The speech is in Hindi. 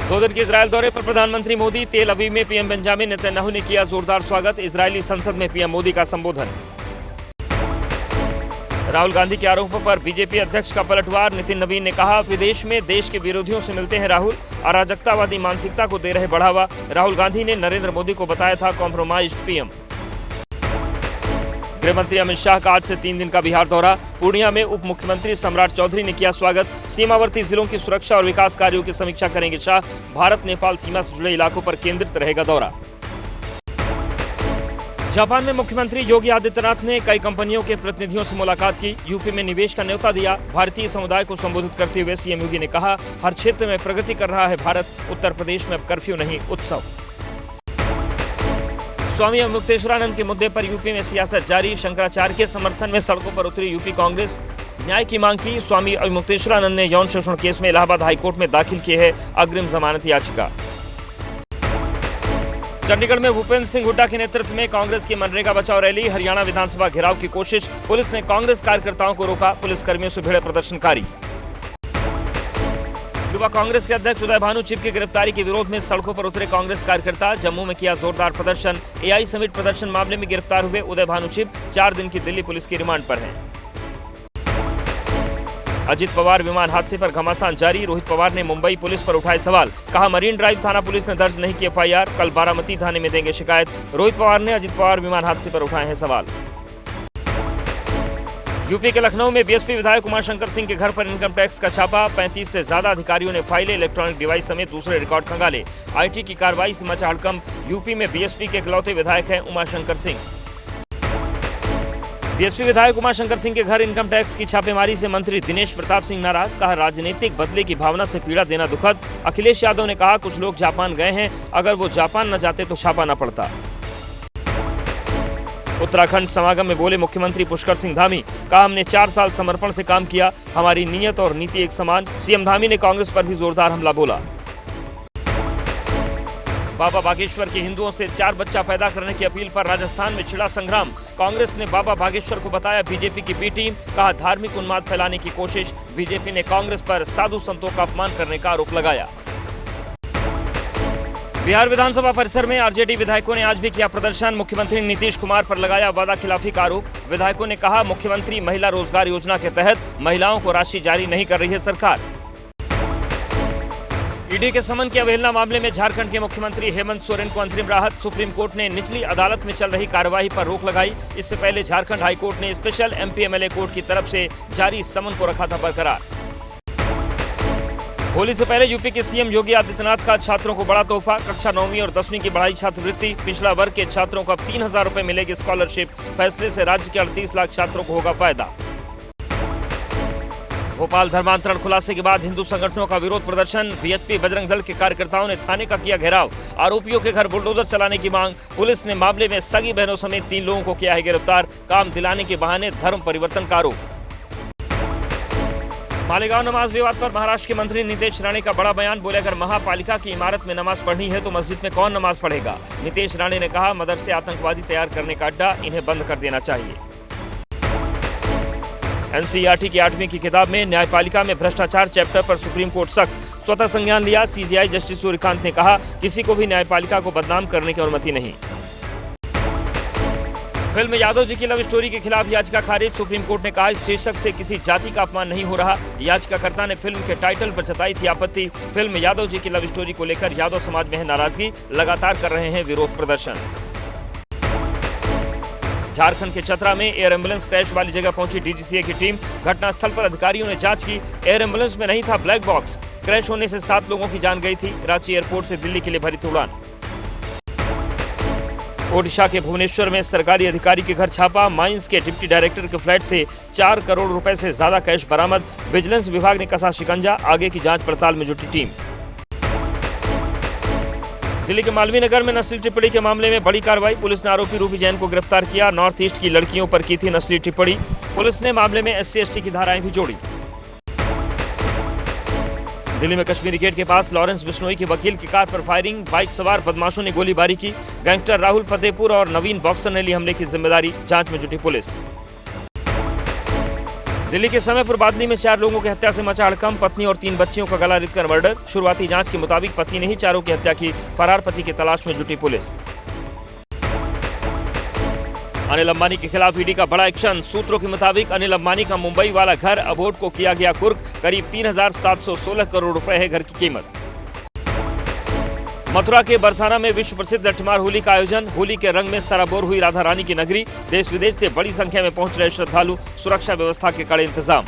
2 दिन के इजरायल दौरे पर प्रधानमंत्री मोदी। तेल अवीव में पीएम बेंजामिन नेतन्याहू ने किया जोरदार स्वागत। इजरायली संसद में पीएम मोदी का संबोधन। राहुल गांधी के आरोपों पर बीजेपी अध्यक्ष का पलटवार। नितिन नवीन ने कहा, विदेश में देश के विरोधियों से मिलते हैं राहुल, अराजकतावादी मानसिकता को दे रहे बढ़ावा। राहुल गांधी ने नरेंद्र मोदी को बताया था कॉम्प्रोमाइज्ड पीएम। गृहमंत्री अमित शाह का आज से 3 दिन का बिहार दौरा। पूर्णिया में उप मुख्यमंत्री सम्राट चौधरी ने किया स्वागत। सीमावर्ती जिलों की सुरक्षा और विकास कार्यों की समीक्षा करेंगे शाह। भारत नेपाल सीमा से जुड़े इलाकों पर केंद्रित रहेगा दौरा। जापान में मुख्यमंत्री योगी आदित्यनाथ ने कई कंपनियों के प्रतिनिधियों से मुलाकात की। यूपी में निवेश का न्योता दिया। भारतीय समुदाय को संबोधित करते हुए सीएम योगी ने कहा, हर क्षेत्र में प्रगति कर रहा है भारत। उत्तर प्रदेश में अब कर्फ्यू नहीं, उत्सव। स्वामी अवमुक्तेश्वरानंद के मुद्दे पर यूपी में सियासत जारी। शंकराचार्य के समर्थन में सड़कों पर उतरी यूपी कांग्रेस। न्याय की मांग की। स्वामी अवमुक्तेश्वरानंद ने यौन शोषण केस में इलाहाबाद हाईकोर्ट में दाखिल की है अग्रिम जमानत याचिका। चंडीगढ़ में भूपेंद्र सिंह हुड्डा के नेतृत्व में कांग्रेस की मनरेगा बचाओ रैली। हरियाणा विधानसभा घेराव की कोशिश। पुलिस ने कांग्रेस कार्यकर्ताओं को रोका। पुलिसकर्मियों से भिड़े प्रदर्शनकारी। युवा कांग्रेस के अध्यक्ष उदय भानु चिप की गिरफ्तारी के विरोध में सड़कों पर उतरे कांग्रेस कार्यकर्ता। जम्मू में किया जोरदार प्रदर्शन। एआई समिट प्रदर्शन मामले में गिरफ्तार हुए उदय भानु चिप 4 दिन की दिल्ली पुलिस की रिमांड पर हैं। अजित पवार विमान हादसे पर घमासान जारी। रोहित पवार ने मुंबई पुलिस पर उठाए सवाल। कहा, मरीन ड्राइव थाना पुलिस ने दर्ज नहीं की एफआईआर। कल बारामती थाने में देंगे शिकायत। रोहित पवार ने अजित पवार विमान हादसे पर उठाए हैं सवाल। यूपी के लखनऊ में बीएसपी विधायक उमाशंकर सिंह के घर पर इनकम टैक्स का छापा। 35 से ज्यादा अधिकारियों ने फाइलें, इलेक्ट्रॉनिक डिवाइस समेत दूसरे रिकॉर्ड खंगाले। आईटी की कार्रवाई से मचा हड़कंप। यूपी में बीएसपी के इकलौते विधायक हैं उमाशंकर सिंह। बीएसपी विधायक उमाशंकर सिंह के घर इनकम टैक्स की छापेमारी से मंत्री दिनेश प्रताप सिंह नाराज। कहा, राजनीतिक बदले की भावना से पीड़ा देना दुखद। अखिलेश यादव ने कहा, कुछ लोग जापान गए हैं, अगर वो जापान न जाते तो छापा न पड़ता। उत्तराखंड समागम में बोले मुख्यमंत्री पुष्कर सिंह धामी। कहा, हमने 4 साल समर्पण से काम किया, हमारी नीयत और नीति एक समान। सीएम धामी ने कांग्रेस पर भी जोरदार हमला बोला। बाबा बागेश्वर के हिंदुओं से 4 बच्चा पैदा करने की अपील पर राजस्थान में छिड़ा संग्राम। कांग्रेस ने बाबा बागेश्वर को बताया बीजेपी की बी टीम। कहा, धार्मिक उन्माद फैलाने की कोशिश। बीजेपी ने कांग्रेस पर साधु संतों का अपमान करने का आरोप लगाया। बिहार विधानसभा परिसर में आरजेडी विधायकों ने आज भी किया प्रदर्शन। मुख्यमंत्री नीतीश कुमार पर लगाया वादा खिलाफी का आरोप। विधायकों ने कहा, मुख्यमंत्री महिला रोजगार योजना के तहत महिलाओं को राशि जारी नहीं कर रही है सरकार। ईडी के समन की अवहेलना मामले में झारखंड के मुख्यमंत्री हेमंत सोरेन को अंतरिम राहत। सुप्रीम कोर्ट ने निचली अदालत में चल रही कार्यवाही पर रोक लगाई। इससे पहले झारखंड हाईकोर्ट ने स्पेशल एमपीएमएलए कोर्ट की तरफ से जारी समन को रखा था बरकरार। होली से पहले यूपी के सीएम योगी आदित्यनाथ का छात्रों को बड़ा तोहफा। कक्षा 9वीं और 10वीं की बढ़ाई छात्रवृत्ति। पिछड़ा वर्ग के छात्रों को अब 3000 रुपए मिलेगी स्कॉलरशिप। फैसले से राज्य के 38 लाख छात्रों को होगा फायदा। भोपाल धर्मांतरण खुलासे के बाद हिंदू संगठनों का विरोध प्रदर्शन। बीएचपी बजरंग दल के कार्यकर्ताओं ने थाने का किया घेराव। आरोपियों के घर बुलडोजर चलाने की मांग। पुलिस ने मामले में सगी बहनों समेत 3 लोगों को किया है गिरफ्तार। काम दिलाने के बहाने धर्म परिवर्तन का आरोप। मालेगांव नमाज विवाद पर महाराष्ट्र के मंत्री नितेश राणे का बड़ा बयान। बोले, अगर महापालिका की इमारत में नमाज पढ़नी है तो मस्जिद में कौन नमाज पढ़ेगा। नितेश राणे ने कहा, मदरसे आतंकवादी तैयार करने का अड्डा, इन्हें बंद कर देना चाहिए। एनसीईआरटी की 8वीं की किताब में न्यायपालिका में भ्रष्टाचार चैप्टर पर सुप्रीम कोर्ट सख्त। स्वतः संज्ञान लिया। सीजेआई जस्टिस सूर्यकांत ने कहा, किसी को भी न्यायपालिका को बदनाम करने की अनुमति नहीं। फिल्म यादव जी की लव स्टोरी के खिलाफ याचिका खारिज। सुप्रीम कोर्ट ने कहा, इस शीर्षक से किसी जाति का अपमान नहीं हो रहा। याचिकाकर्ता ने फिल्म के टाइटल पर जताई थी आपत्ति। फिल्म यादव जी की लव स्टोरी को लेकर यादव समाज में है नाराजगी। लगातार कर रहे हैं विरोध प्रदर्शन। झारखंड के चतरा में एयर एम्बुलेंस क्रैश वाली जगह पहुंची डीजीसीए की टीम। घटनास्थल पर अधिकारियों ने जांच की। एयर एम्बुलेंस में नहीं था ब्लैक बॉक्स। क्रैश होने से 7 लोगों की जान गई थी। रांची एयरपोर्ट से दिल्ली के लिए भरी थी उड़ान। ओडिशा के भुवनेश्वर में सरकारी अधिकारी के घर छापा। माइंस के डिप्टी डायरेक्टर के फ्लैट से 4 करोड़ रुपए से ज्यादा कैश बरामद। विजिलेंस विभाग ने कसा शिकंजा। आगे की जांच पड़ताल में जुटी टीम। दिल्ली के मालवीय नगर में नस्ली टिप्पणी के मामले में बड़ी कार्रवाई। पुलिस ने आरोपी रूबी जैन को गिरफ्तार किया। नॉर्थ ईस्ट की लड़कियों पर की थी नस्ली टिप्पणी। पुलिस ने मामले में SC/ST की धाराएं भी जोड़ी। दिल्ली में कश्मीरी गेट के पास लॉरेंस बिश्नोई के वकील की कार पर फायरिंग। बाइक सवार बदमाशों ने गोलीबारी की। गैंगस्टर राहुल फतेहपुर और नवीन बॉक्सर ने ली हमले की जिम्मेदारी। जांच में जुटी पुलिस। दिल्ली के समयपुर बादली में 4 लोगों की हत्या से मचा हड़कंप। पत्नी और 3 बच्चियों का गला रेतकर मर्डर। शुरुआती जांच के मुताबिक पति ने ही चारों की हत्या की। फरार पति की तलाश में जुटी पुलिस। अनिल अंबानी के खिलाफ ईडी का बड़ा एक्शन। सूत्रों के मुताबिक अनिल अंबानी का मुंबई वाला घर अबोहर को किया गया कुर्क। करीब 3,716 करोड़ रुपए है घर की कीमत। मथुरा के बरसाना में विश्व प्रसिद्ध लट्ठमार होली का आयोजन। होली के रंग में सराबोर हुई राधा रानी की नगरी। देश विदेश से बड़ी संख्या में पहुंच रहे श्रद्धालु। सुरक्षा व्यवस्था के कड़े इंतजाम।